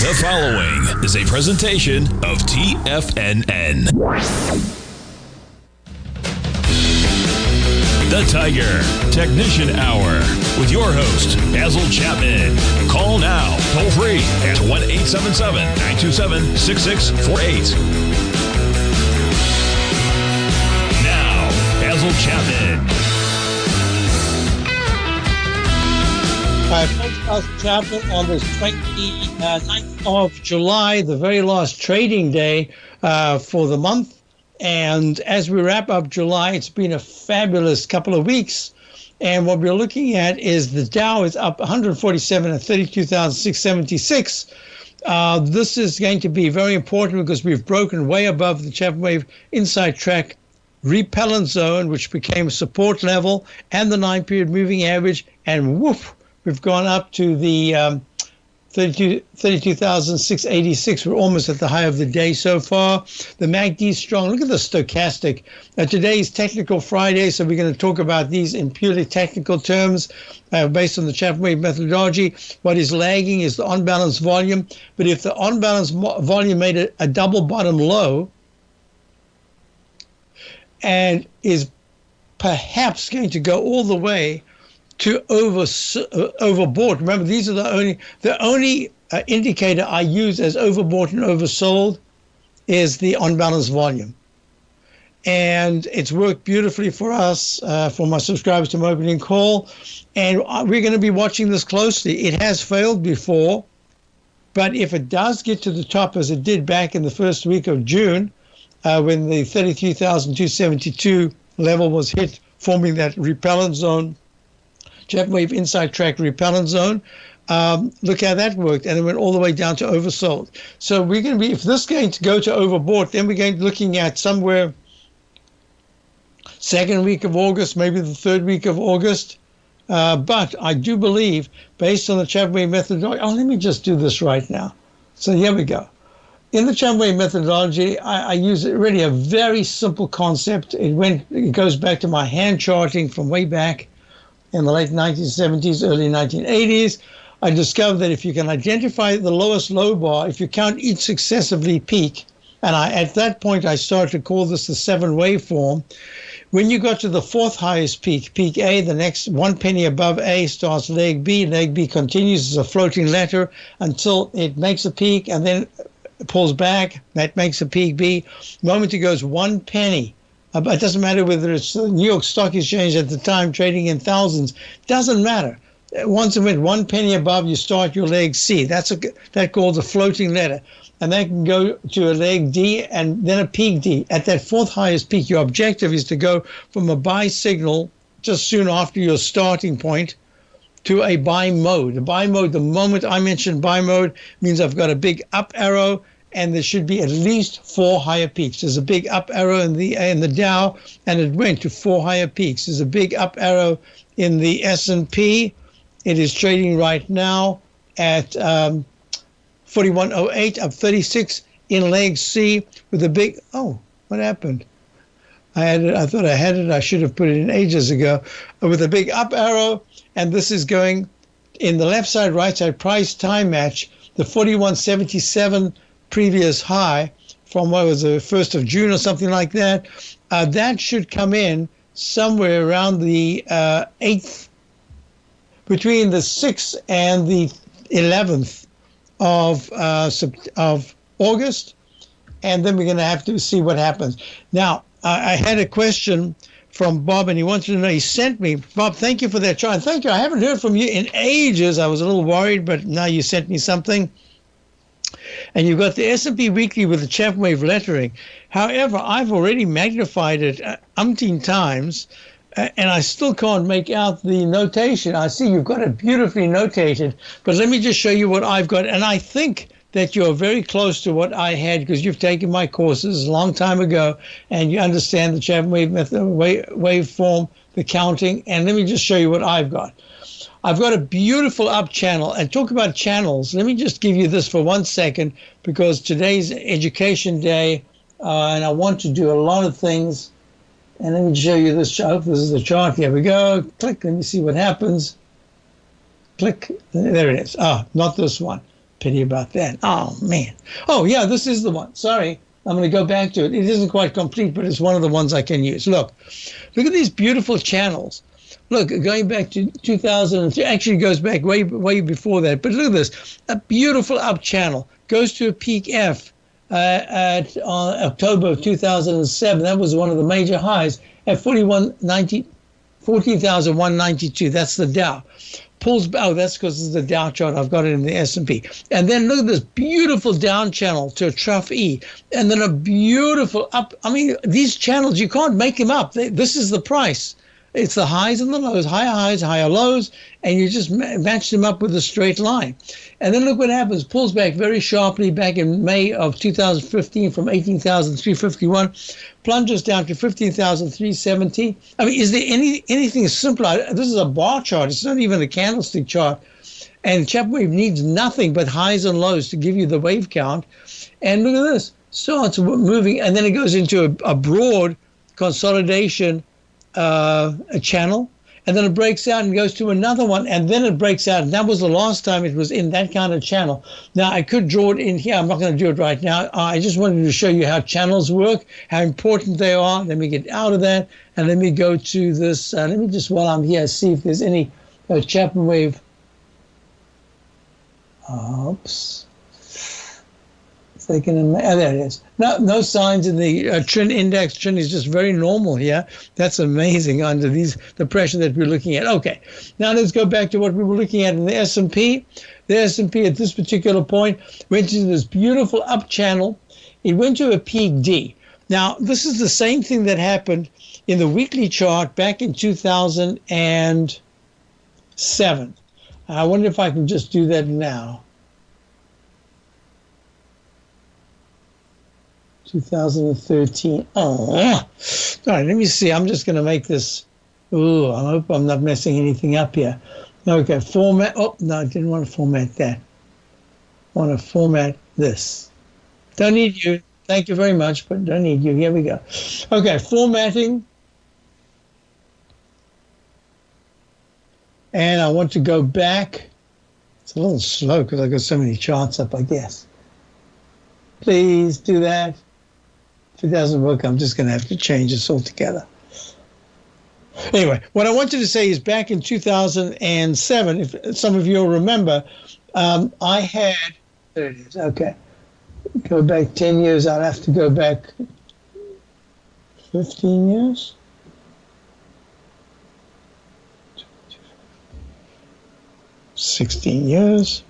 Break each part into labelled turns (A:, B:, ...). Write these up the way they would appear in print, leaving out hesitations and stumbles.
A: The following is a presentation of TFNN. The Tiger Technician Hour with your host, Basil Chapman. Call now, toll free at 1-877-927-6648. Now, Basil Chapman.
B: Hi, folks, Basil Chapman on this 29th of July, the very last trading day for the month. And as we wrap up July, it's been a fabulous couple of weeks. And what we're looking at is the Dow is up 147 at 32,676. This is going to be very important because we've broken way above the Chapman Wave Inside Track repellent zone, which became support level, and the 9-period moving average. And woof, we've gone up to the 32,686. We're almost at the high of the day so far. The MACD is strong. Look at the stochastic. Today is Technical Friday, so we're going to talk about these in purely technical terms based on the Chapman Wave methodology. What is lagging is the on-balance volume. But if the on-balance volume made a double bottom low and is perhaps going to go all the way to overbought. Remember, these are the only indicator I use as overbought and oversold is the on-balance volume. And it's worked beautifully for us, for my subscribers to my opening call. And we're going to be watching this closely. It has failed before, but if it does get to the top, as it did back in the first week of June, when the 33,272 level was hit, forming that repellent zone, Chapman Wave Inside Track repellent zone. Look how that worked, and it went all the way down to oversold. So we're going to be, if this is going to go to overbought, then we're going to be looking at somewhere second week of August, maybe the third week of August. But I do believe, based on the Chapman Wave methodology, let me just do this right now. So here we go. In the Chapman Wave methodology, I use really a very simple concept. It goes back to my hand charting from way back in the late 1970s, early 1980s. I discovered that if you can identify the lowest low bar, if you count each successively peak, and at that point I started to call this the 7 waveform. When you got to the fourth highest peak, peak A, the next 1 penny above A starts leg B. Leg B continues as a floating ladder until it makes a peak and then pulls back. That makes a peak B. The moment it goes 1 penny, it doesn't matter whether it's the New York Stock Exchange at the time trading in thousands. Doesn't matter. Once it went 1 penny above, you start your leg C. That's called a floating ladder. And that can go to a leg D and then a peak D. At that fourth highest peak, your objective is to go from a buy signal just soon after your starting point to a buy mode. The buy mode, the moment I mention buy mode, means I've got a big up arrow, and there should be at least 4 higher peaks. There's a big up arrow in the Dow, and it went to 4 higher peaks. There's a big up arrow in the S&P. It is trading right now at 4108, up 36 in leg C with a big, what happened? I thought I had it. I should have put it in ages ago. With a big up arrow, and this is going in the left side, right side price time match, the 4177 previous high from what was the 1st of June or something like that. That should come in somewhere around the 8th, between the 6th and the 11th of August, and then we're going to have to see what happens. Now, I had a question from Bob, and he wanted to know, he sent me, Bob, thank you for that chart. Thank you. I haven't heard from you in ages. I was a little worried, but now you sent me something. And you've got the S&P Weekly with the Chapman Wave lettering. However, I've already magnified it umpteen times, and I still can't make out the notation. I see you've got it beautifully notated, but let me just show you what I've got. And I think that you're very close to what I had because you've taken my courses a long time ago, and you understand the Chapman Wave method, waveform, the counting. And let me just show you what I've got. I've got a beautiful up channel. And talk about channels. Let me just give you this for 1 second because today's education day, and I want to do a lot of things. And let me show you this chart. This is the chart. Here we go. Click. Let me see what happens. Click. There it is. Not this one. Pity about that. Oh, man. Oh, yeah, this is the one. Sorry. I'm going to go back to it. It isn't quite complete, but it's one of the ones I can use. Look at these beautiful channels. Look, going back to 2003, actually goes back way before that. But look at this. A beautiful up channel. Goes to a peak F at October of 2007. That was one of the major highs at 14,192. That's the Dow. Pulls back. Oh, that's because it's the Dow chart. I've got it in the S&P. And then look at this beautiful down channel to a trough E. And then a beautiful up. I mean, these channels, you can't make them up. This is the price. It's the highs and the lows, higher highs, higher lows, and you just match them up with a straight line. And then look what happens. Pulls back very sharply back in May of 2015 from 18,351, plunges down to 15,370. I mean, is there anything simpler? This is a bar chart. It's not even a candlestick chart. And Chapman wave needs nothing but highs and lows to give you the wave count. And look at this. Starts moving, and then it goes into a broad consolidation a channel, and then it breaks out and goes to another one, and then it breaks out. And that was the last time it was in that kind of channel. Now, I could draw it in here. I'm not going to do it right now. I just wanted to show you how channels work, how important they are. Let me get out of that, and let me go to this. Let me just, while I'm here, see if there's any Chapman wave. Oops. There it is. No signs in the Trin index. Trin is just very normal here. That's amazing under the pressure that we're looking at. Okay, now let's go back to what we were looking at in the S&P. The S&P at this particular point went into this beautiful up channel. It went to a peak D. Now, this is the same thing that happened in the weekly chart back in 2007. I wonder if I can just do that now. 2013. Oh, all right. Let me see. I'm just going to make this. Ooh, I hope I'm not messing anything up here. Okay, format. Oh, no, I didn't want to format that. I want to format this. Don't need you. Thank you very much, but don't need you. Here we go. Okay, formatting. And I want to go back. It's a little slow because I've got so many charts up, I guess. Please do that. If it doesn't work, I'm just going to have to change this altogether. Anyway, what I wanted to say is back in 2007, if some of you will remember, I had, there it is, okay. Go back 10 years, I'd have to go back 15 years. 16 years.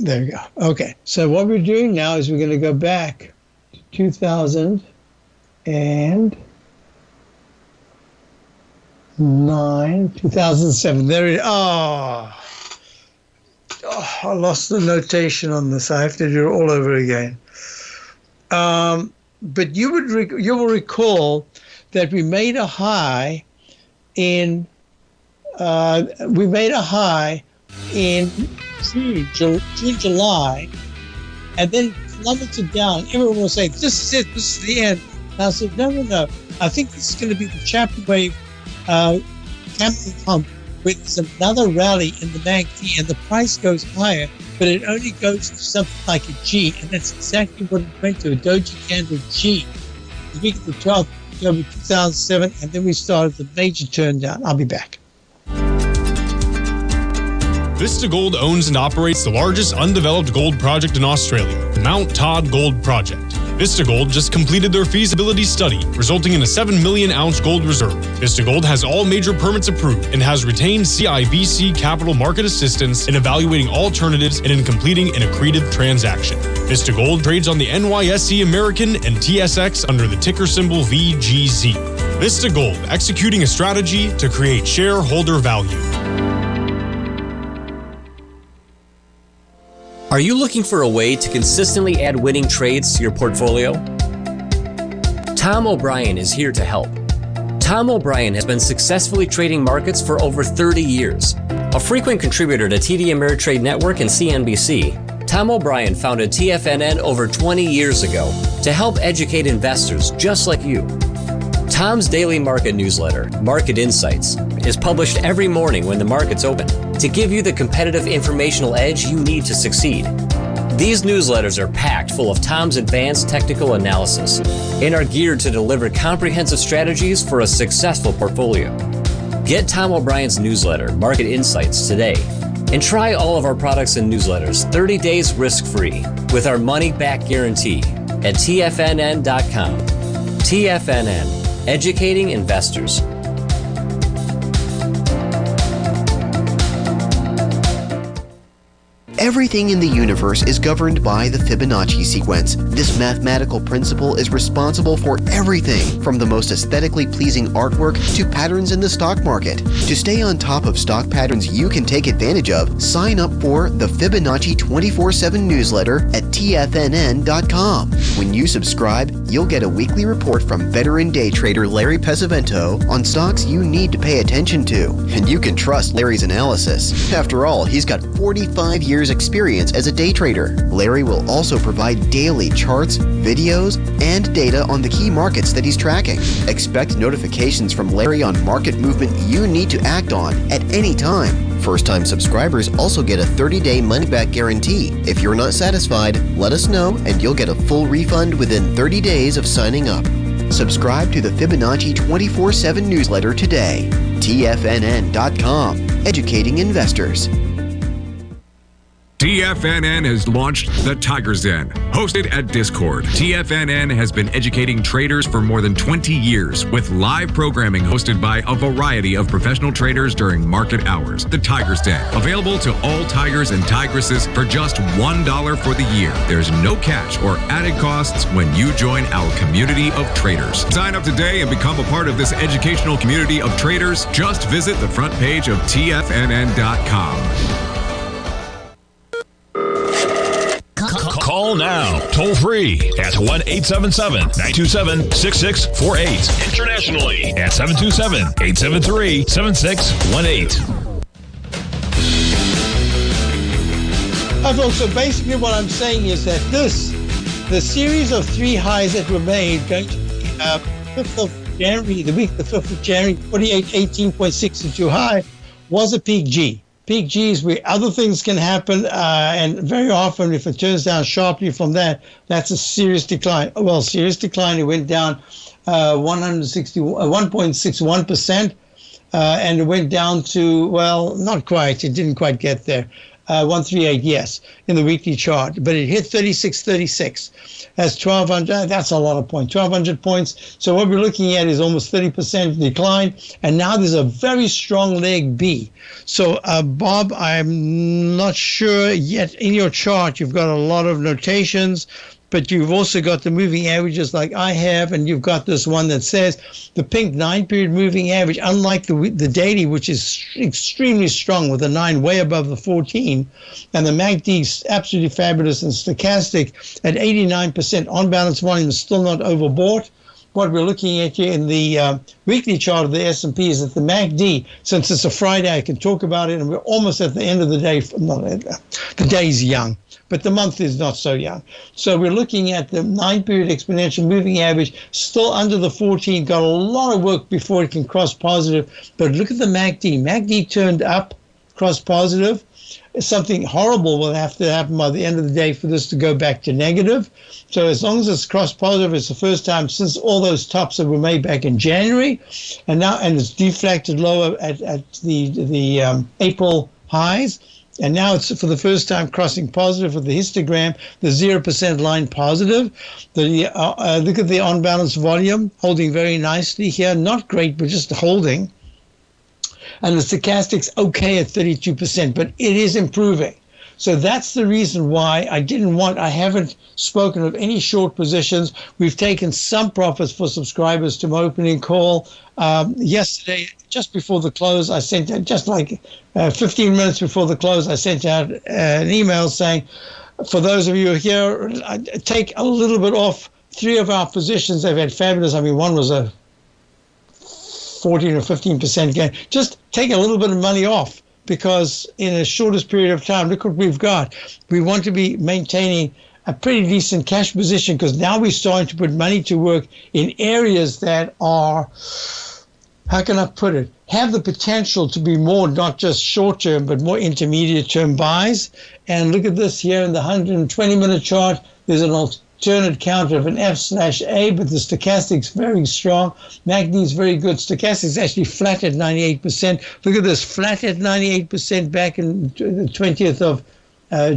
B: There we go. Okay, so what we're doing now is we're going to go back to 2009, 2007. There it is. Oh, I lost the notation on this. I have to do it all over again. But you will recall that we made a high in June, July, and then plummeted down. Everyone will say, this is it, this is the end. And I said, no. I think this is going to be the Chapman wave camping pump with another rally in the MACD, and the price goes higher, but it only goes to something like a G, and that's exactly what it went to, a doji candle G. The week of the 12th of October 2007, and then we started the major turn down. I'll be back.
A: Vista Gold owns and operates the largest undeveloped gold project in Australia, the Mount Todd Gold Project. Vista Gold just completed their feasibility study, resulting in a 7 million ounce gold reserve. Vista Gold has all major permits approved and has retained CIBC capital market assistance in evaluating alternatives and in completing an accretive transaction. Vista Gold trades on the NYSE American and TSX under the ticker symbol VGZ. Vista Gold, executing a strategy to create shareholder value.
C: Are you looking for a way to consistently add winning trades to your portfolio? Tom O'Brien is here to help. Tom O'Brien has been successfully trading markets for over 30 years. A frequent contributor to TD Ameritrade Network and CNBC, Tom O'Brien founded TFNN over 20 years ago to help educate investors just like you. Tom's daily market newsletter, Market Insights, is published every morning when the market's open to give you the competitive informational edge you need to succeed. These newsletters are packed full of Tom's advanced technical analysis and are geared to deliver comprehensive strategies for a successful portfolio. Get Tom O'Brien's newsletter, Market Insights, today and try all of our products and newsletters 30 days risk-free with our money-back guarantee at TFNN.com. TFNN. Educating investors.
D: Everything in the universe is governed by the Fibonacci sequence. This mathematical principle is responsible for everything from the most aesthetically pleasing artwork to patterns in the stock market. To stay on top of stock patterns you can take advantage of, sign up for the Fibonacci 24/7 newsletter at TFNN.com. When you subscribe, you'll get a weekly report from veteran day trader Larry Pesavento on stocks you need to pay attention to. And you can trust Larry's analysis. After all, he's got 45 years experience as a day trader. Larry will also provide daily charts, videos, and data on the key markets that he's tracking. Expect notifications from Larry on market movement you need to act on at any time. First-time subscribers also get a 30-day money-back guarantee. If you're not satisfied, let us know and you'll get a full refund within 30 days of signing up. Subscribe to the Fibonacci 24/7 newsletter today. TFNN.com. Educating investors.
E: TFNN has launched The Tiger's Den. Hosted at Discord, TFNN has been educating traders for more than 20 years with live programming hosted by a variety of professional traders during market hours. The Tiger's Den, available to all tigers and tigresses for just $1 for the year. There's no catch or added costs when you join our community of traders. Sign up today and become a part of this educational community of traders. Just visit the front page of TFNN.com.
F: Call now, toll free at 1-877-927-6648. Internationally at 727-873-7618.
B: Hi folks, so basically what I'm saying is that the series of three highs that were made going to the 5th of January, the 5th of January, 48.18.62 high, was a peak G. Peak G is where other things can happen, and very often if it turns down sharply from that, that's a serious decline. Well, serious decline, it went down 1.61%, and it went down to, well, not quite, it didn't quite get there. 138, yes, in the weekly chart, but it hit 36.36. That's 1,200. That's a lot of points. 1,200 points. So what we're looking at is almost 30% decline, and now there's a very strong leg B. So, Bob, I'm not sure yet. In your chart, you've got a lot of notations, but you've also got the moving averages like I have, and you've got this one that says the pink 9-period moving average, unlike the daily, which is extremely strong with a 9 way above the 14, and the MACD is absolutely fabulous and stochastic at 89% on balance volume is still not overbought. What we're looking at here in the weekly chart of the S&P is that the MACD, since it's a Friday, I can talk about it, and we're almost at the end of the day. The day's young, but the month is not so young. So we're looking at the 9-period exponential moving average, still under the 14, got a lot of work before it can cross positive. But look at the MACD. MACD turned up, crossed positive. Something horrible will have to happen by the end of the day for this to go back to negative. So as long as it's cross positive, it's the first time since all those tops that were made back in January, and it's deflected lower at the April highs. And now it's for the first time crossing positive with the histogram, the 0% line positive. Look at the on-balance volume, holding very nicely here. Not great, but just holding. And the stochastic's okay at 32%, but it is improving. So that's the reason why I haven't spoken of any short positions. We've taken some profits for subscribers to my opening call. Yesterday, just before the close, I sent out, just like 15 minutes before the close, I sent out an email saying, for those of you who are here, take a little bit off 3 of our positions. They've had fabulous. I mean, one was a 14 or 15% gain. Just take a little bit of money off, because in the shortest period of time, look what we've got. We want to be maintaining a pretty decent cash position, because now we're starting to put money to work in areas that are, how can I put it, have the potential to be more, not just short-term, but more intermediate-term buys. And look at this here in the 120-minute chart. There's an alternate counter of an F/A, but the stochastic's very strong. MACD is very good. Stochastic's actually flat at 98%. Look at this, flat at 98% back in the 20th of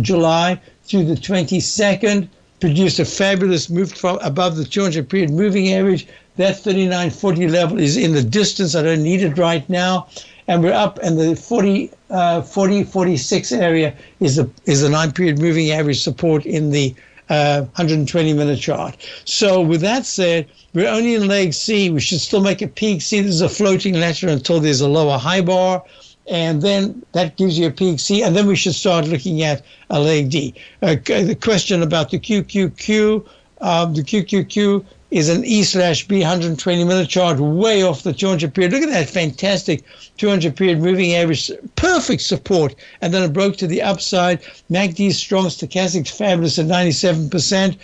B: July through the 22nd. Produced a fabulous move from above the 200 period moving average. That 39.40 level is in the distance. I don't need it right now. And we're up, and the 46 area is the 9-period moving average support in the 120-minute chart. So with that said, we're only in leg C. We should still make a peak C. This is a floating ladder until there's a lower high bar. And then that gives you a peak C, and then we should start looking at a leg D. The question about the QQQ, the QQQ is an E/B 120-minute chart way off the 200 period. Look at that fantastic 200 period moving average, perfect support, and then it broke to the upside. MACD is strong, stochastic's fabulous at 97%.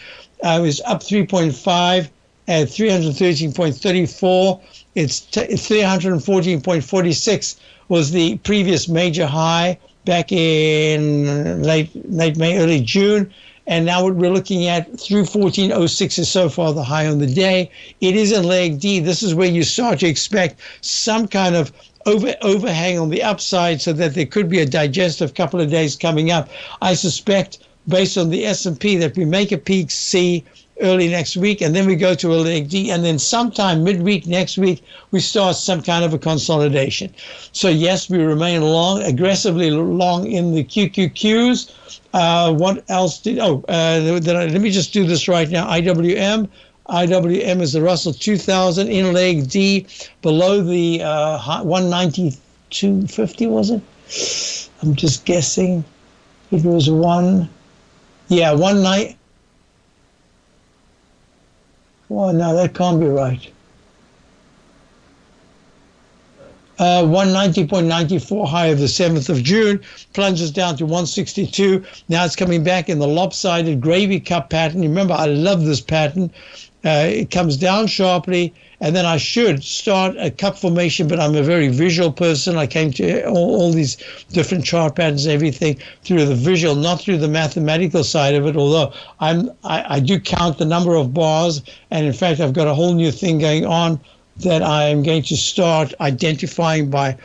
B: It was up 3.5 at 313.34. It's 314.46 was the previous major high back in late May, early June. And now what we're looking at through 1406 is so far the high on the day. It is in leg D. This is where you start to expect some kind of overhang on the upside, so that there could be a digestive couple of days coming up. I suspect, based on the S&P, that we make a peak C early next week, and then we go to a leg D, and then sometime midweek next week we start some kind of a consolidation. So yes, we remain long, aggressively long in the QQQs. What else did, let me just do this right now. IWM is the Russell 2000 in leg D, below the 192.50, was it? I'm just guessing. It was 190. Oh, no, that can't be right. 190.94 high of the 7th of June, plunges down to 162. Now it's coming back in the lopsided gravy cup pattern. Remember, I love this pattern. It comes down sharply, and then I should start a cup formation, but I'm a very visual person. I came to all these different chart patterns and everything through the visual, not through the mathematical side of it, although I do count the number of bars, and in fact I've got a whole new thing going on that I am going to start identifying by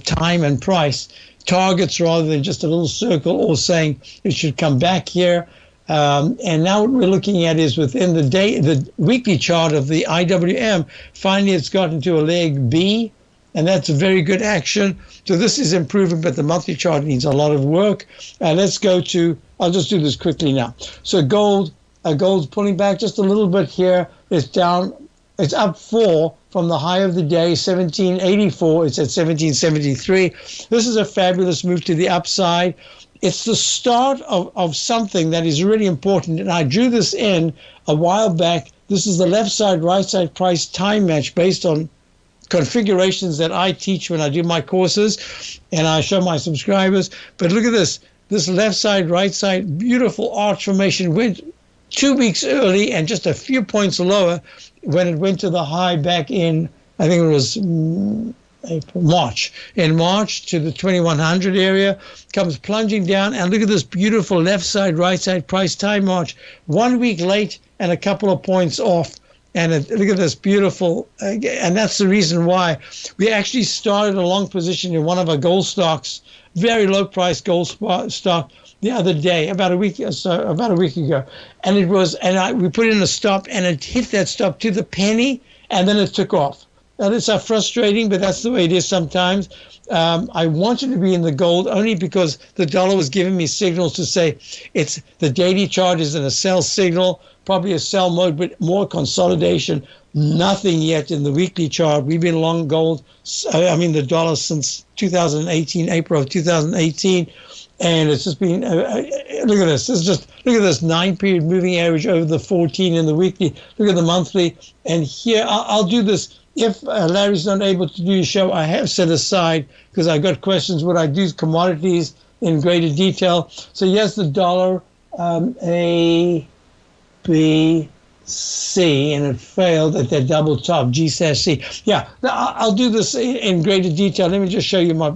B: time and price targets, rather than just a little circle or saying it should come back here. And now what we're looking at is within the weekly chart of the IWM, finally it's gotten to a leg B, and that's a very good action. So this is improving, but the monthly chart needs a lot of work. Let's go to, I'll just do this quickly now. So gold's pulling back just a little bit here. It's down, it's up 4 from the high of the day, 1784. It's at 1773. This is a fabulous move to the upside. It's the start of something that is really important, and I drew this in a while back. This is the left side, right side price time match based on configurations that I teach when I do my courses, and I show my subscribers. But look at this left side, right side, beautiful arch formation went 2 weeks early and just a few points lower when it went to the high back in, I think it was March. In March to the 2100 area, comes plunging down, and look at this beautiful left side, right side price time march. 1 week late and a couple of points off. And look at this beautiful, and that's the reason why we actually started a long position in one of our gold stocks, very low price gold stock, the other day, about a week ago, and we put in a stop, and it hit that stop to the penny, and then it took off. Now, it's frustrating, but that's the way it is sometimes. I wanted to be in the gold only because the dollar was giving me signals to say the daily chart is in a sell signal, probably a sell mode, but more consolidation. Nothing yet in the weekly chart. We've been long gold, the dollar since 2018, April of 2018. And it's just been, look at this. Look at this 9-period moving average over the 14 in the weekly. Look at the monthly. And here, I'll do this. If Larry's not able to do a show, I have set aside, because I've got questions, would I do commodities in greater detail? So yes, the dollar A, B, C, and it failed at that double top, G/C. Yeah, now I'll do this in greater detail. Let me just show you my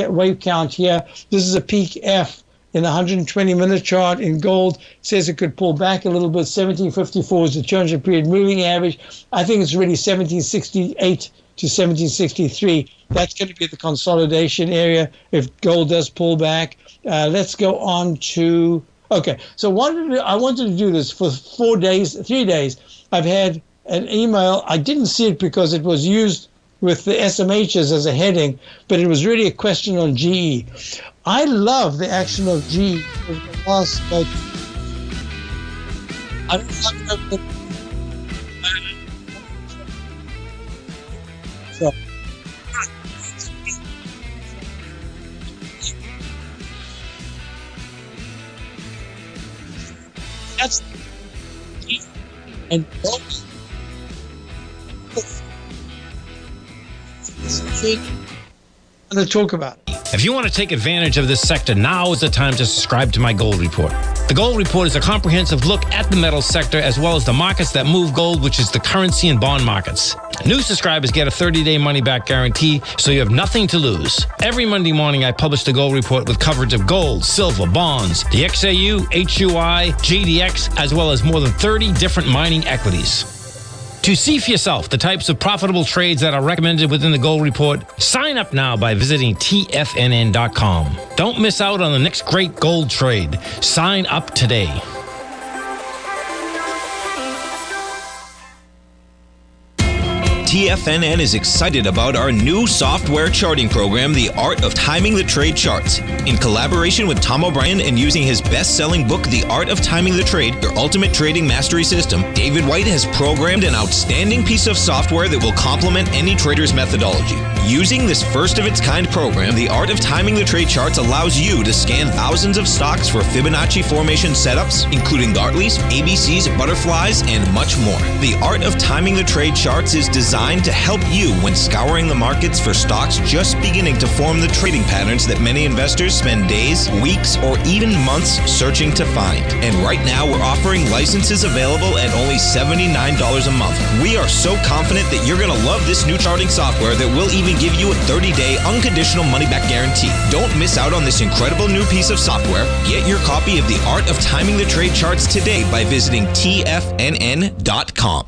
B: wave count here. This is a peak F in the 120-minute chart in gold. It says it could pull back a little bit. 1754 is the 200-period moving average. I think it's really 1768 to 1763. That's going to be the consolidation area if gold does pull back. Let's go on to... Okay, so I wanted to do this for 3 days. I've had an email. I didn't see it because it was used with the SMHs as a heading, but it was really a question on GE. I love the action of GE for the last, I don't know. So, that's and I'm going to talk about it.
G: If you want to take advantage of this sector, now is the time to subscribe to my Gold Report. The Gold Report is a comprehensive look at the metals sector as well as the markets that move gold, which is the currency and bond markets. New subscribers get a 30-day money-back guarantee, so you have nothing to lose. Every Monday morning, I publish the Gold Report with coverage of gold, silver, bonds, the XAU, HUI, GDX, as well as more than 30 different mining equities. To see for yourself the types of profitable trades that are recommended within the Gold Report, sign up now by visiting TFNN.com. Don't miss out on the next great gold trade. Sign up today.
F: TFNN is excited about our new software charting program, The Art of Timing the Trade Charts. In collaboration with Tom O'Brien and using his best-selling book, The Art of Timing the Trade, Your Ultimate Trading Mastery System, David White has programmed an outstanding piece of software that will complement any trader's methodology. Using this first-of-its-kind program, The Art of Timing the Trade Charts allows you to scan thousands of stocks for Fibonacci formation setups, including Gartleys, ABCs, butterflies, and much more. The Art of Timing the Trade Charts is designed to help you when scouring the markets for stocks just beginning to form the trading patterns that many investors spend days, weeks, or even months searching to find. And right now, we're offering licenses available at only $79 a month. We are so confident that you're going to love this new charting software that will even give you a 30-day unconditional money-back guarantee. Don't miss out on this incredible new piece of software. Get your copy of The Art of Timing the Trade Charts today by visiting TFNN.com.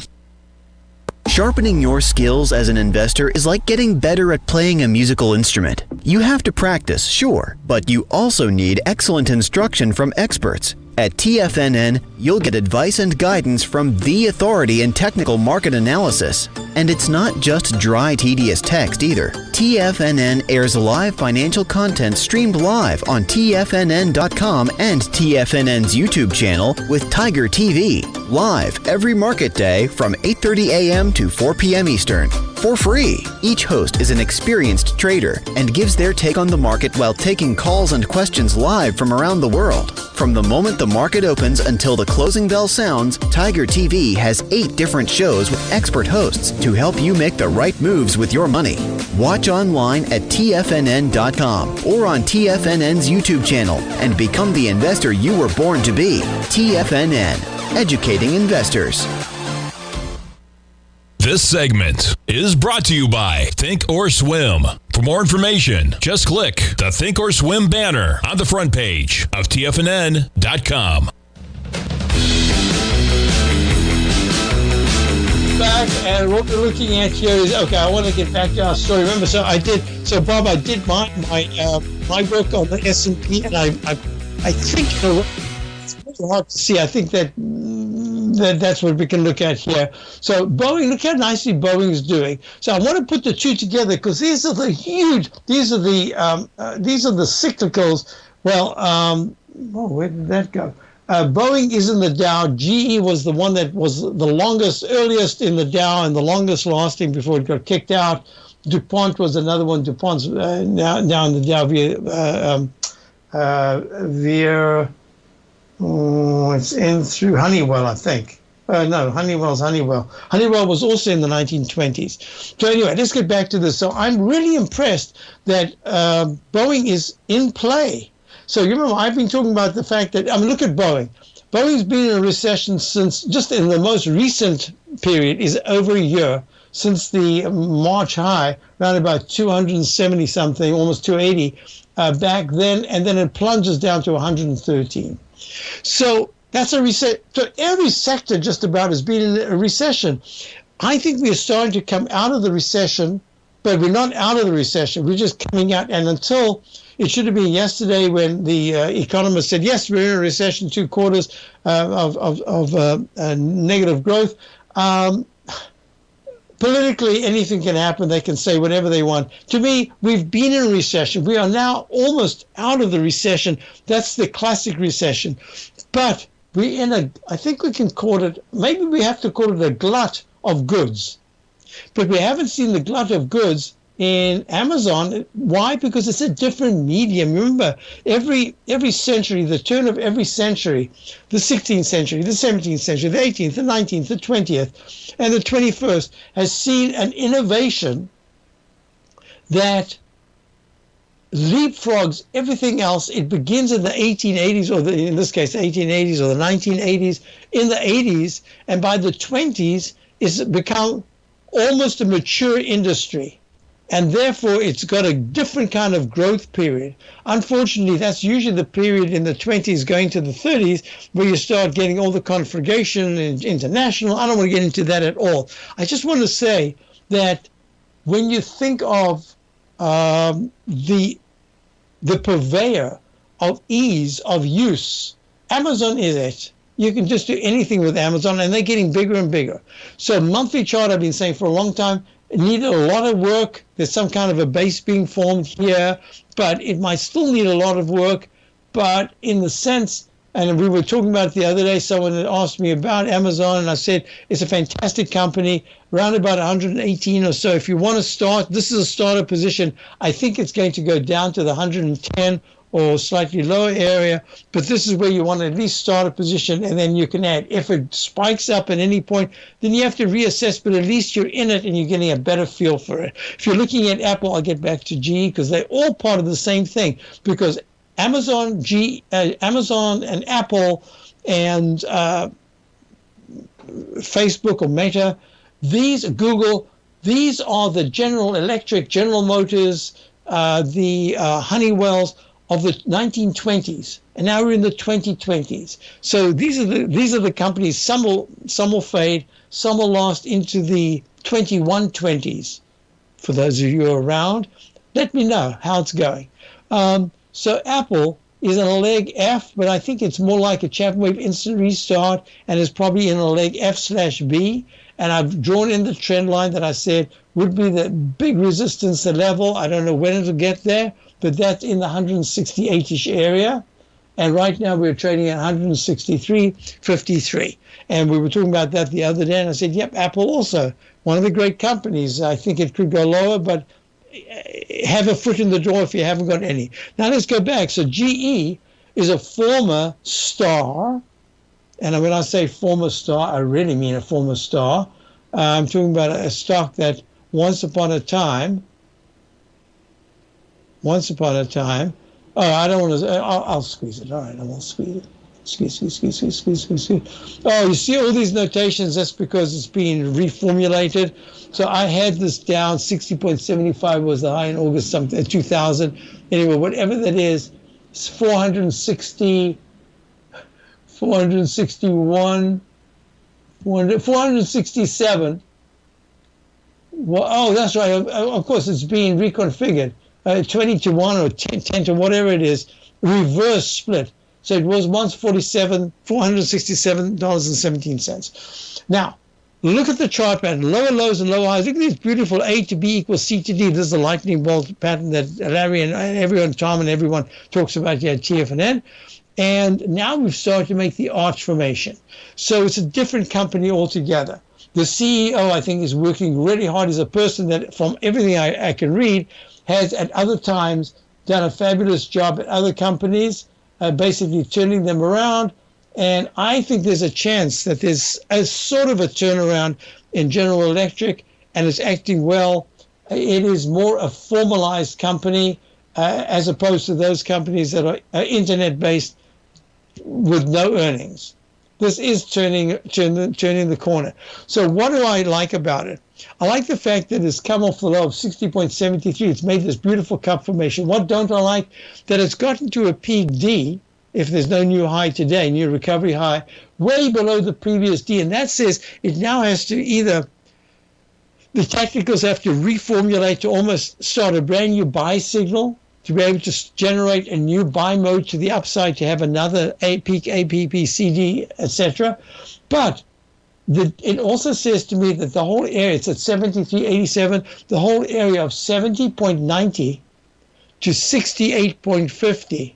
D: Sharpening your skills as an investor is like getting better at playing a musical instrument. You have to practice, sure, but you also need excellent instruction from experts. At TFNN, you'll get advice and guidance from the authority in technical market analysis. And it's not just dry, tedious text either. TFNN airs live financial content streamed live on TFNN.com and TFNN's YouTube channel with Tiger TV, live every market day from 8:30 a.m. to 4 p.m. Eastern. For free. Each host is an experienced trader and gives their take on the market while taking calls and questions live from around the world. From the moment the market opens until the closing bell sounds, Tiger TV has 8 different shows with expert hosts to help you make the right moves with your money. Watch online at TFNN.com or on TFNN's YouTube channel and become the investor you were born to be. TFNN, educating investors.
F: This segment is brought to you by Thinkorswim. For more information, just click the Thinkorswim banner on the front page of TFNN.com.
B: Back, and what we're looking at here is, okay, I want to get back to our story. Remember, Bob, I did my work on the S&P, and I think, it's really hard to see. I think that's what we can look at here. So Boeing, look how nicely Boeing is doing. So I want to put the two together because these are the cyclicals. Well, where did that go? Boeing is in the Dow. GE was the one that was the earliest in the Dow and the longest lasting before it got kicked out. DuPont was another one. DuPont's now in the Dow via it's in through Honeywell, I think. No, Honeywell's Honeywell. Honeywell was also in the 1920s. So anyway, let's get back to this. So I'm really impressed that Boeing is in play. So you remember, I've been talking about the fact that, look at Boeing. Boeing's been in a recession since, just in the most recent period, is over a year, since the March high, around about 270 something, almost 280 back then, and then it plunges down to 113. So that's a reset. So every sector just about has been in a recession. I think we are starting to come out of the recession, but we're not out of the recession. We're just coming out. And until, it should have been yesterday when the economist said, yes, we're in a recession, 2 quarters of negative growth. Politically, anything can happen. They can say whatever they want. To me, we've been in a recession. We are now almost out of the recession. That's the classic recession. But we're in I think we can call it, maybe we have to call it a glut of goods. But we haven't seen the glut of goods in Amazon. Why? Because it's a different medium. Remember, every century, the turn of every century, the 16th century, the 17th century, the 18th, the 19th, the 20th, and the 21st has seen an innovation that leapfrogs everything else. It begins in the 1880s, or in this case, the 1880s or the 1980s, in the 80s, and by the 20s, it's become almost a mature industry. And therefore, it's got a different kind of growth period. Unfortunately, that's usually the period in the 20s going to the 30s where you start getting all the conflagration and international. I don't want to get into that at all. I just want to say that when you think of the purveyor of ease of use, Amazon is it. You can just do anything with Amazon, and they're getting bigger and bigger. So monthly chart, I've been saying for a long time, it needed a lot of work. There's some kind of a base being formed here, but it might still need a lot of work. But in the sense, and we were talking about it the other day, someone had asked me about Amazon, and I said, it's a fantastic company, around about 118 or so. If you want to start, this is a starter position. I think it's going to go down to the 110 or slightly lower area, but this is where you want to at least start a position, and then you can add. If it spikes up at any point, then you have to reassess, but at least you're in it and you're getting a better feel for it. If you're looking at Apple, I'll get back to GE because they're all part of the same thing, because Amazon, Amazon and Apple and Facebook or Meta, Google, these are the General Electric, General Motors, the Honeywells of the 1920s, and now we're in the 2020s. So these are the companies. Some will fade, some will last into the 2120s. For those of you who are around, let me know how it's going. So Apple is in a leg F, but I think it's more like a Chapman wave instant restart, and is probably in a leg F/B. And I've drawn in the trend line that I said would be the big resistance, the level. I don't know when it'll get there, but that's in the 168-ish area. And right now we're trading at 163.53. And we were talking about that the other day, and I said, yep, Apple also, one of the great companies. I think it could go lower, but have a foot in the door if you haven't got any. Now let's go back. So GE is a former star. And when I say former star, I really mean a former star. I'm talking about a stock that once upon a time, oh, I don't want to, I'll squeeze it. All right, I won't squeeze it. Squeeze. Oh, you see all these notations, that's because it's being reformulated. So I had this down, 60.75 was the high in August 2000. Anyway, whatever that is, it's 461, 467. Well, oh, that's right. Of course, it's being reconfigured. 20 to 1 or 10 to whatever it is, reverse split. So it was once $467.17. Now, look at the chart pattern, lower lows and lower highs. Look at this beautiful A to B equals C to D. This is the lightning bolt pattern that Larry and everyone, Tom and everyone talks about here at TFNN. And now we've started to make the arch formation. So it's a different company altogether. The CEO, I think, is working really hard. He's a person that, from everything I can read, has at other times done a fabulous job at other companies, basically turning them around. And I think there's a chance that there's a sort of a turnaround in General Electric, and it's acting well. It is more a formalized company. as opposed to those companies that are internet-based with no earnings. This is turning the corner. So what do I like about it? I like the fact that it's come off the low of 60.73. It's made this beautiful cup formation. What don't I like? That it's gotten to a peak D, if there's no new high today, new recovery high, way below the previous D. And that says it now has to either, the technicals have to reformulate to almost start a brand new buy signal to be able to generate a new buy mode to the upside to have another peak APP, CD, etc. But it also says to me that the whole area, it's at 73.87, the whole area of 70.90 to 68.50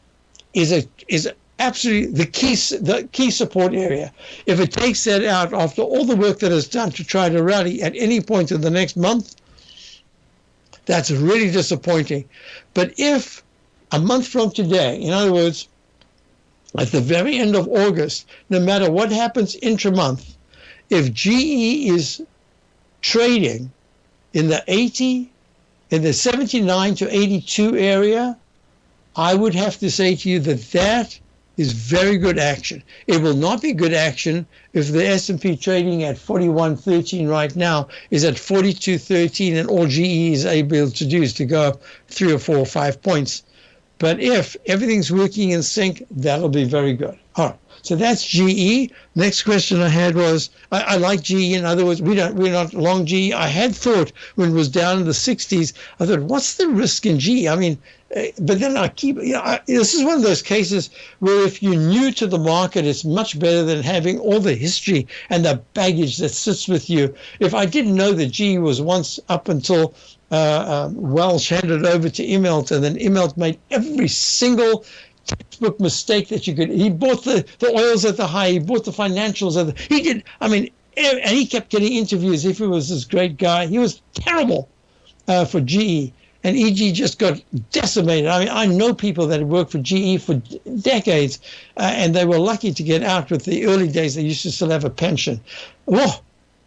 B: is absolutely the key support area. If it takes that out after all the work that is done to try to rally at any point in the next month, that's really disappointing. But if a month from today, in other words, at the very end of August, no matter what happens intra-month, if GE is trading in the 79 to 82 area, I would have to say to you that is very good action. It will not be good action if the S&P trading at 41.13 right now is at 42.13 and all GE is able to do is to go up 3 or 4 or 5 points. But if everything's working in sync, that'll be very good. All right. So that's GE. Next question I had was, I like GE. In other words, we're not long GE. I had thought when it was down in the 60s, I thought, what's the risk in GE? I mean, but then this is one of those cases where if you're new to the market, it's much better than having all the history and the baggage that sits with you. If I didn't know that GE was once up until Welch handed over to Immelt, and then Immelt made every single textbook mistake that you could. He bought the oils at the high. He bought the financials at the. He did. I mean, and he kept getting interviews. If he was this great guy, he was terrible for GE, and EG just got decimated. I mean, I know people that have worked for GE for decades, and they were lucky to get out with the early days. They used to still have a pension. Whoa!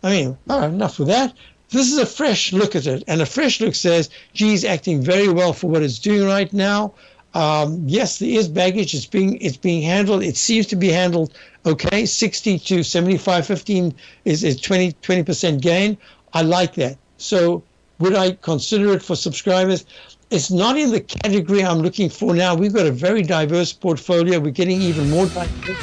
B: I mean, all right, enough with that. This is a fresh look at it, and a fresh look says GE is acting very well for what it's doing right now. Yes, there is baggage. It's being handled. It seems to be handled okay. 60 to 75.15 is 20% gain. I like that. So would I consider it for subscribers? It's not in the category I'm looking for now. We've got a very diverse portfolio. We're getting even more diverse.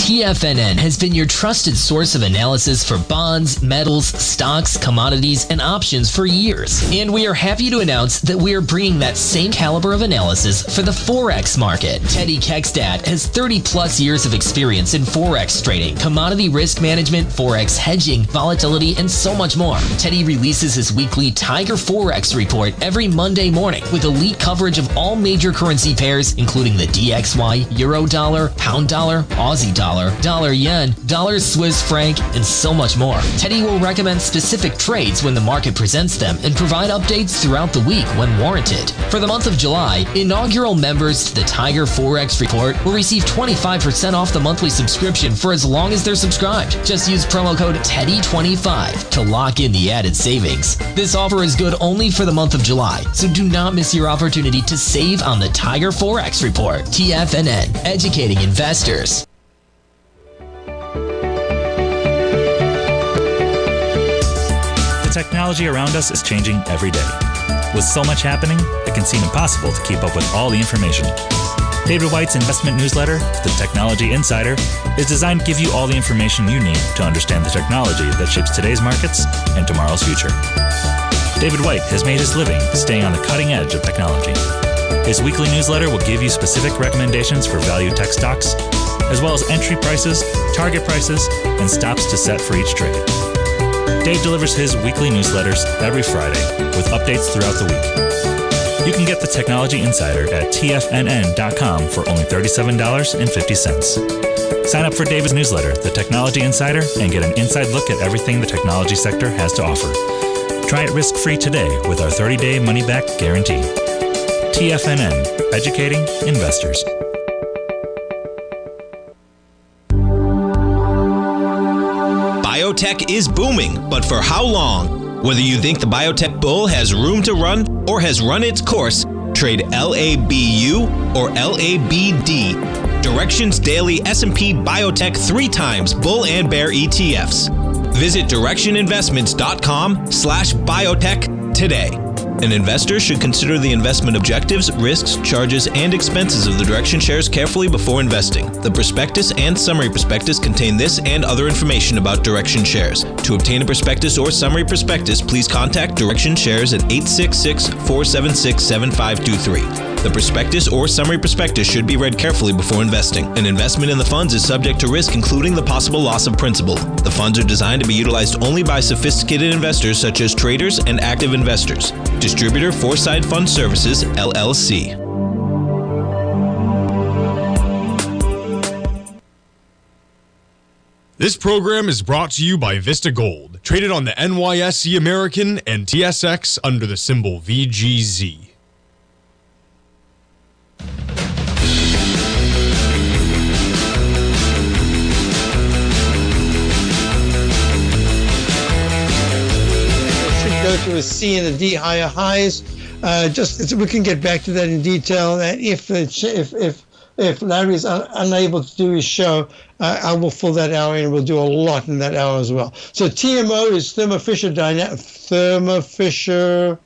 H: TFNN has been your trusted source of analysis for bonds, metals, stocks, commodities, and options for years. And we are happy to announce that we are bringing that same caliber of analysis for the Forex market. Teddy Keckstad has 30 plus years of experience in Forex trading, commodity risk management, Forex hedging, volatility, and so much more. Teddy releases his weekly Tiger Forex report every Monday morning with elite coverage of all major currency pairs, including the DXY, Euro dollar, Pound dollar, Aussie dollar, dollar yen, dollar Swiss franc, and so much more. Teddy will recommend specific trades when the market presents them and provide updates throughout the week when warranted. For the month of July, inaugural members to the Tiger Forex Report will receive 25% off the monthly subscription for as long as they're subscribed. Just use promo code TEDDY25 to lock in the added savings. This offer is good only for the month of July, so do not miss your opportunity to save on the Tiger Forex Report. TFNN, educating investors.
I: The technology around us is changing every day. With so much happening, it can seem impossible to keep up with all the information. David White's investment newsletter, The Technology Insider, is designed to give you all the information you need to understand the technology that shapes today's markets and tomorrow's future. David White has made his living staying on the cutting edge of technology. His weekly newsletter will give you specific recommendations for value tech stocks, as well as entry prices, target prices, and stops to set for each trade. Dave delivers his weekly newsletters every Friday with updates throughout the week. You can get the Technology Insider at TFNN.com for only $37.50. Sign up for David's newsletter, The Technology Insider, and get an inside look at everything the technology sector has to offer. Try it risk-free today with our 30-day money-back guarantee. TFNN, educating investors.
F: Biotech is booming, but for how long? Whether you think the biotech bull has room to run or has run its course, trade LABU or LABD. Direction's daily S&P Biotech 3 times bull and bear ETFs. Visit directioninvestments.com/biotech today. An investor should consider the investment objectives, risks, charges, and expenses of the Direction shares carefully before investing. The prospectus and summary prospectus contain this and other information about Direction shares. To obtain a prospectus or summary prospectus, please contact Direction shares at 866-476-7523. The prospectus or summary prospectus should be read carefully before investing. An investment in the funds is subject to risk, including the possible loss of principal. The funds are designed to be utilized only by sophisticated investors such as traders and active investors. Distributor Foreside Fund Services, LLC.
A: This program is brought to you by Vista Gold, traded on the NYSE American and TSX under the symbol VGZ.
B: Go to a C and a D higher highs. We can get back to that in detail. And if Larry is unable to do his show, I will fill that hour in. We'll do a lot in that hour as well. So TMO is Thermo Fisher Thermo Fisher.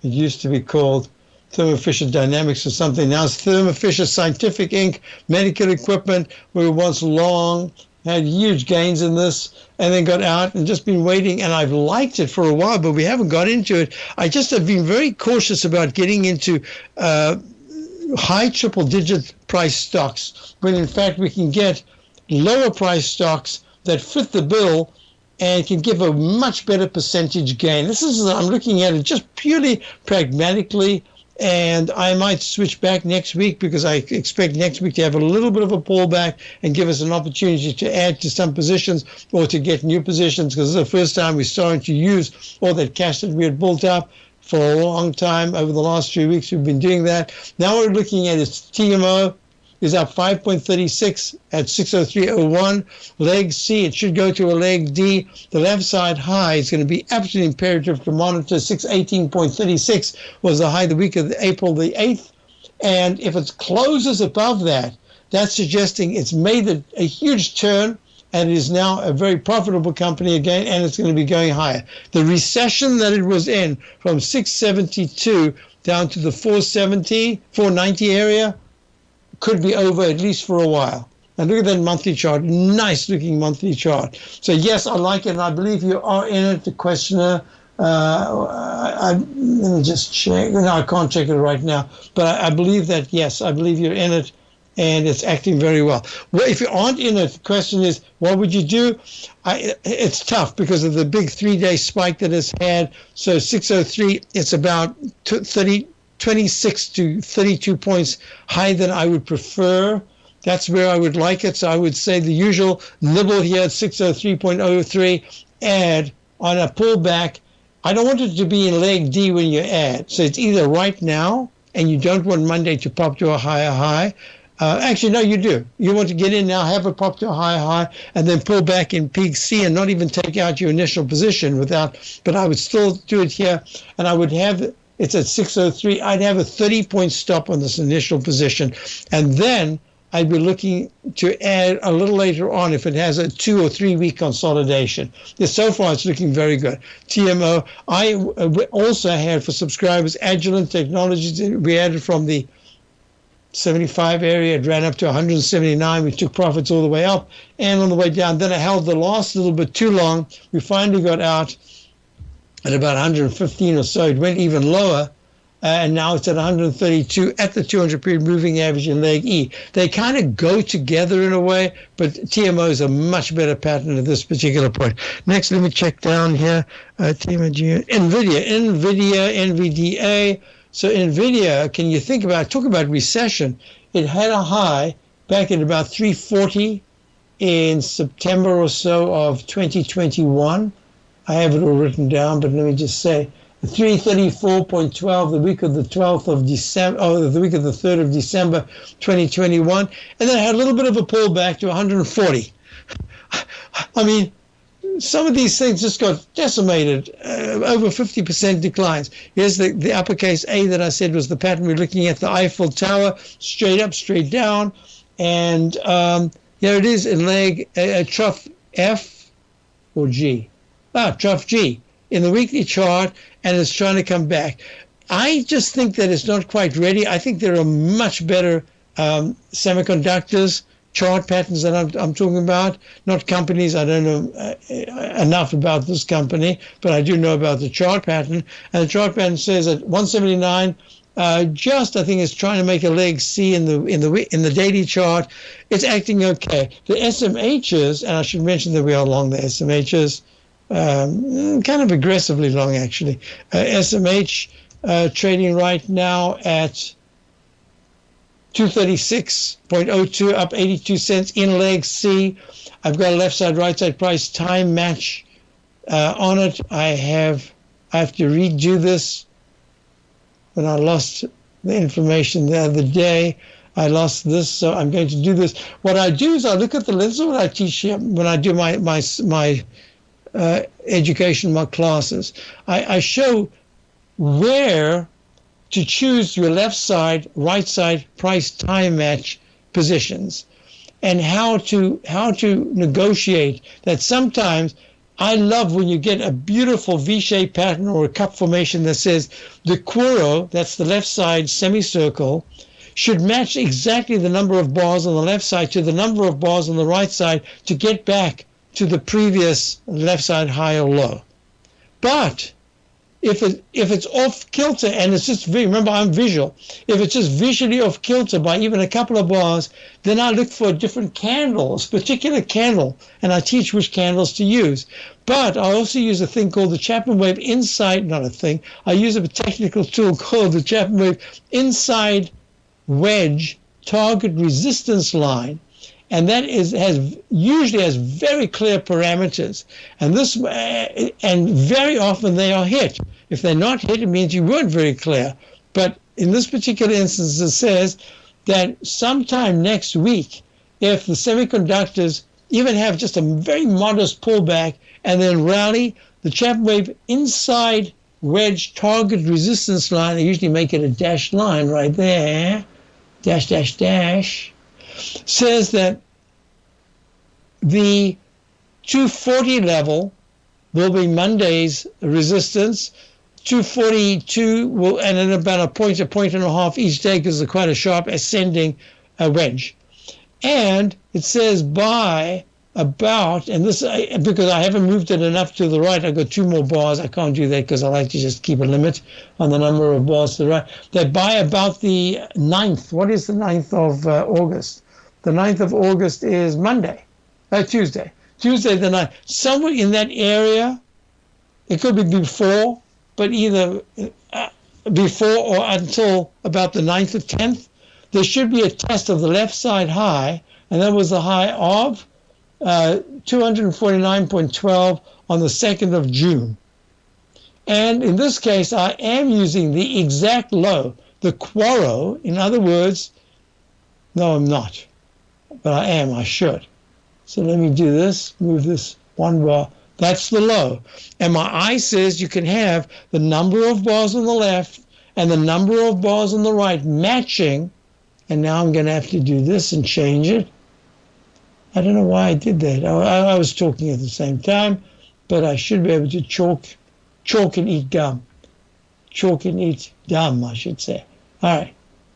B: It used to be called Thermo Fisher Dynamics or something. Now it's Thermo Fisher Scientific Inc. Medical equipment. We were once long, had huge gains in this, and then got out and just been waiting. And I've liked it for a while, but we haven't got into it. I just have been very cautious about getting into high triple-digit price stocks, when in fact we can get lower price stocks that fit the bill and can give a much better percentage gain. I'm looking at it just purely pragmatically. And I might switch back next week because I expect next week to have a little bit of a pullback and give us an opportunity to add to some positions or to get new positions, because this is the first time we're starting to use all that cash that we had built up for a long time. Over the last 3 weeks, we've been doing that. Now we're looking at its TMO is up 5.36 at 603.01. Leg C, it should go to a leg D. The left side high is going to be absolutely imperative to monitor. 618.36 was the high the week of April the 8th. And if it closes above that, that's suggesting it's made a huge turn and it is now a very profitable company again, and it's going to be going higher. The recession that it was in from 672 down to the 490 area could be over at least for a while. And look at that monthly chart, nice looking monthly chart. So yes, I like it, and I believe you are in it. The questioner, let me just check. No, I can't check it right now, but I believe that, yes, I believe you're in it, and it's acting very well. Well, if you aren't in it, the question is, what would you do? It's tough because of the big 3-day spike that it's had. So 603, it's about 26 to 32 points higher than I would prefer. That's where I would like it. So I would say the usual nibble here at 603.03, add on a pullback. I don't want it to be in leg D when you add. So it's either right now, and you don't want Monday to pop to a higher high. Actually, no, you do. You want to get in now, have it pop to a higher high, and then pull back in peak C and not even take out your initial position without. But I would still do it here, and I would have it's at 603. I'd have a 30-point stop on this initial position, and then I'd be looking to add a little later on if it has a 2 or 3 week consolidation. So far, it's looking very good. TMO, I also had for subscribers Agilent Technologies. We added from the 75 area. It ran up to 179. We took profits all the way up and on the way down. Then I held the last little bit too long. We finally got out at about 115 or so. It went even lower. and now it's at 132 at the 200 period moving average in leg E. They kind of go together in a way, but TMO is a much better pattern at this particular point. Next, let me check down here. NVIDIA, NVDA. So NVIDIA, can you talk about recession? It had a high back at about 340 in September or so of 2021. I have it all written down, but let me just say 334.12 the week of the 12th of December, the week of the 3rd of December 2021, and then I had a little bit of a pullback to 140. I mean, some of these things just got decimated, over 50% declines. Here's the uppercase A that I said was the pattern we're looking at, the Eiffel Tower, straight up, straight down, and here it is in leg trough F or G. Trough G in the weekly chart, and it's trying to come back. I just think that it's not quite ready. I think there are much better semiconductors chart patterns that I'm talking about, not companies. I don't know enough about this company, but I do know about the chart pattern. And the chart pattern says at 179, I think it's trying to make a leg C in the daily chart. It's acting okay. The SMHs, and I should mention that we are long the SMHs, kind of aggressively long actually. SMH trading right now at 236.02, up 82 cents in leg C. I've got a left side, right side price time match on it. I have to redo this. When I lost the information the other day, I lost this, so I'm going to do this. What I do is I look at the lens of what I teach here when I do my education, my classes. I show where to choose your left side, right side price time match positions, and how to negotiate that. Sometimes I love when you get a beautiful V-shaped pattern or a cup formation that says the Quoro, that's the left side semicircle, should match exactly the number of bars on the left side to the number of bars on the right side to get back to the previous left side high or low. But if it's off kilter, and it's just, remember I'm visual, if it's just visually off kilter by even a couple of bars, then I look for a different candle, a particular candle, and I teach which candles to use. But I also use a thing called the Chapman wave inside, not a thing, I use a technical tool called the Chapman wave inside wedge target resistance line. And that usually has very clear parameters, and very often they are hit. If they're not hit, it means you weren't very clear. But in this particular instance, it says that sometime next week, if the semiconductors even have just a very modest pullback and then rally, the Chapman wave inside wedge target resistance line, I usually make it a dashed line right there, dash, dash, dash, says that the 240 level will be Monday's resistance. 242 will, and then about a point and a half each day because it's quite a sharp ascending wedge. And it says by about, and this, because I haven't moved it enough to the right, I've got 2 more bars. I can't do that because I like to just keep a limit on the number of bars to the right. That by about the 9th, what is the 9th of August? The 9th of August is Monday, Tuesday the 9th. Somewhere in that area, it could be before, but either before or until about the 9th or 10th, there should be a test of the left side high, and that was the high of 249.12 on the 2nd of June. And in this case, I am using the exact low, the Quoro. In other words, no, I'm not, but I am, I should. So let me do this, move this 1 bar. That's the low. And my eye says you can have the number of bars on the left and the number of bars on the right matching. And now I'm going to have to do this and change it. I don't know why I did that. I was talking at the same time, but I should be able to chalk and eat gum. Chalk and eat gum, I should say. All right.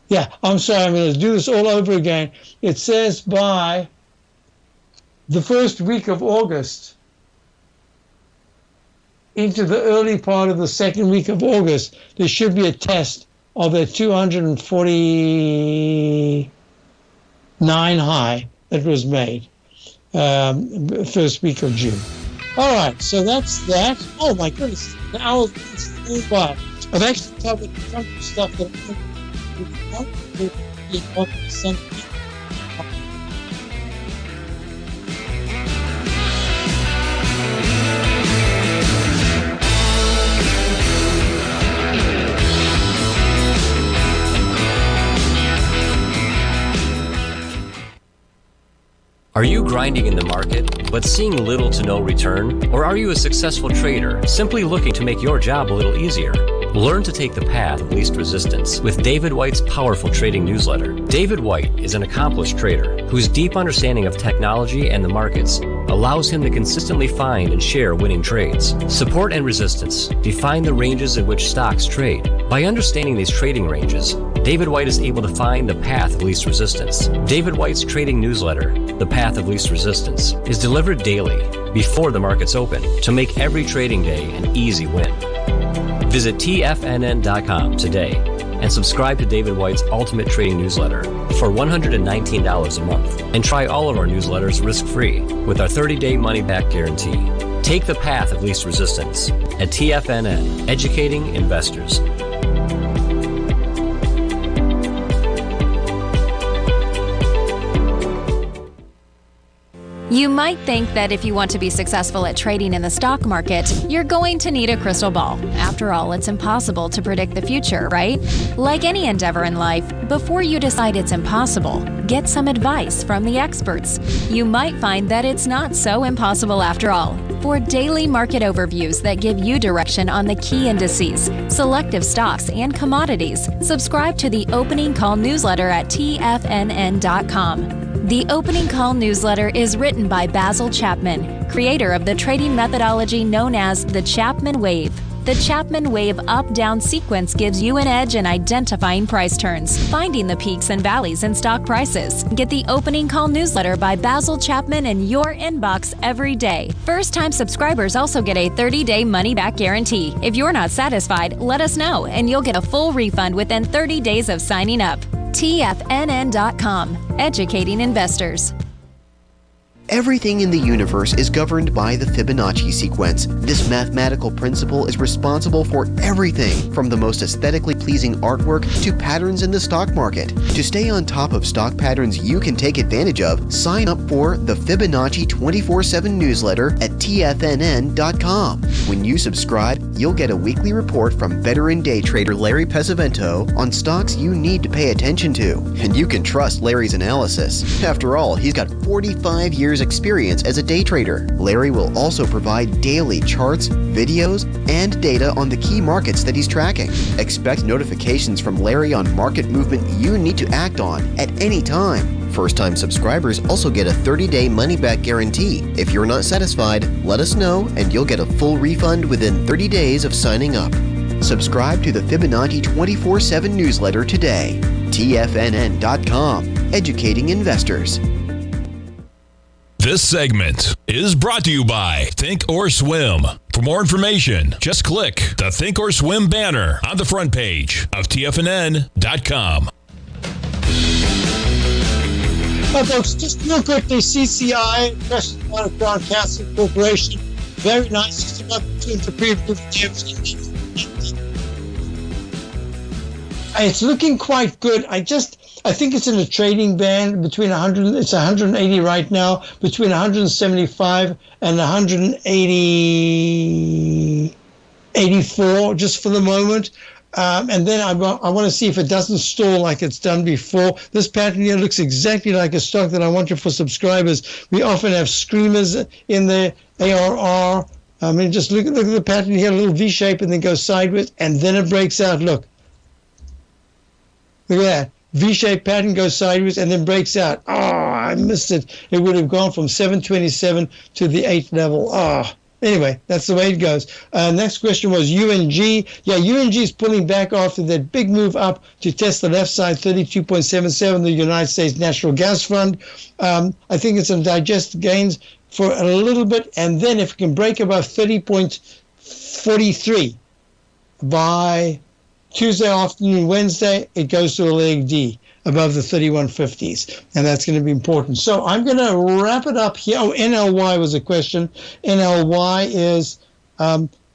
B: Yeah, I'm sorry. I'm going to do this all over again. It says by the first week of August into the early part of the second week of August, there should be a test of their 249 high that was made first week of June. All right, so that's that. Oh my goodness, an hour flew by. I've actually covered a bunch of stuff that
C: Are you grinding in the market, but seeing little to no return? Or are you a successful trader, simply looking to make your job a little easier? Learn to take the path of least resistance with David White's powerful trading newsletter. David White is an accomplished trader whose deep understanding of technology and the markets allows him to consistently find and share winning trades. Support and resistance define the ranges in which stocks trade. By understanding these trading ranges, David White is able to find the path of least resistance. David White's trading newsletter, The Path of Least Resistance, is delivered daily before the markets open to make every trading day an easy win. Visit TFNN.com today and subscribe to David White's Ultimate Trading Newsletter for $119 a month and try all of our newsletters risk-free with our 30-day money-back guarantee. Take the path of least resistance at TFNN, educating investors.
J: You might think that if you want to be successful at trading in the stock market, you're going to need a crystal ball. After all, it's impossible to predict the future, right? Like any endeavor in life, before you decide it's impossible, get some advice from the experts. You might find that it's not so impossible after all. For daily market overviews that give you direction on the key indices, selective stocks, and commodities, subscribe to the Opening Call newsletter at TFNN.com. The Opening Call newsletter is written by Basil Chapman, creator of the trading methodology known as the Chapman Wave. The Chapman Wave up-down sequence gives you an edge in identifying price turns, finding the peaks and valleys in stock prices. Get the Opening Call newsletter by Basil Chapman in your inbox every day. First-time subscribers also get a 30-day money-back guarantee. If you're not satisfied, let us know, and you'll get a full refund within 30 days of signing up. TFNN.com, educating investors.
D: Everything in the universe is governed by the Fibonacci sequence. This mathematical principle is responsible for everything from the most aesthetically pleasing artwork to patterns in the stock market. To stay on top of stock patterns you can take advantage of, sign up for the Fibonacci 24/7 newsletter at TFNN.com. When you subscribe, you'll get a weekly report from veteran day trader Larry Pesavento on stocks you need to pay attention to. And you can trust Larry's analysis. After all, he's got 45 years experience as a day trader. Larry will also provide daily charts, videos, and data on the key markets that he's tracking. Expect notifications from Larry on market movement you need to act on at any time. First-time subscribers also get a 30-day money-back guarantee. If you're not satisfied, let us know and you'll get a full refund within 30 days of signing up. Subscribe to the Fibonacci 24/7 newsletter today. TFNN.com, educating investors.
K: This segment is brought to you by Thinkorswim. For more information, just click the Thinkorswim banner on the front page of TFNN.com.
B: Well, folks, just real quickly, CCI, Precious Water Crown Castle Corporation, very nice. Just about to pre-approved. It's looking quite good. I think it's in a trading band between 100. It's 180 right now, between 175 and 184, just for the moment. And then I want to see if it doesn't stall like it's done before. This pattern here looks exactly like a stock that I wanted for subscribers. We often have screamers in the ARR. I mean, just look at the pattern here, a little V shape, and then goes sideways, and then it breaks out. Look at that. V-shaped pattern goes sideways and then breaks out. Oh, I missed it. It would have gone from 727 to the 8th level. Oh, anyway, that's the way it goes. Next question was UNG. Yeah, UNG is pulling back after that big move up to test the left side, 32.77, the United States Natural Gas Fund. I think it's going to digest gains for a little bit, and then if it can break above 30.43 by Tuesday afternoon, Wednesday, it goes to a leg D above the 3150s, and that's going to be important. So I'm going to wrap it up here. Oh, NLY was a question. NLY is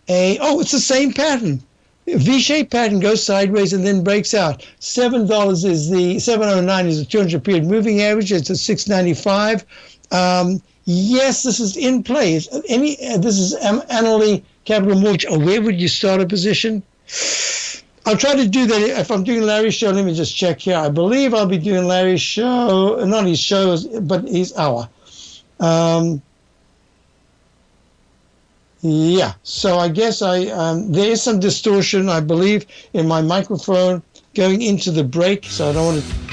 B: it's the same pattern. V-shaped pattern goes sideways and then breaks out. $7 is the 709 is the 200 period moving average. It's at 695. Yes, this is in play. This is Annalie Capital Mortgage. Where would you start a position? I'll try to do that. If I'm doing Larry's show, let me just check here. I believe I'll be doing Larry's show, not his shows, but his hour. Yeah, so I guess there is some distortion, I believe, in my microphone going into the break, so I don't want to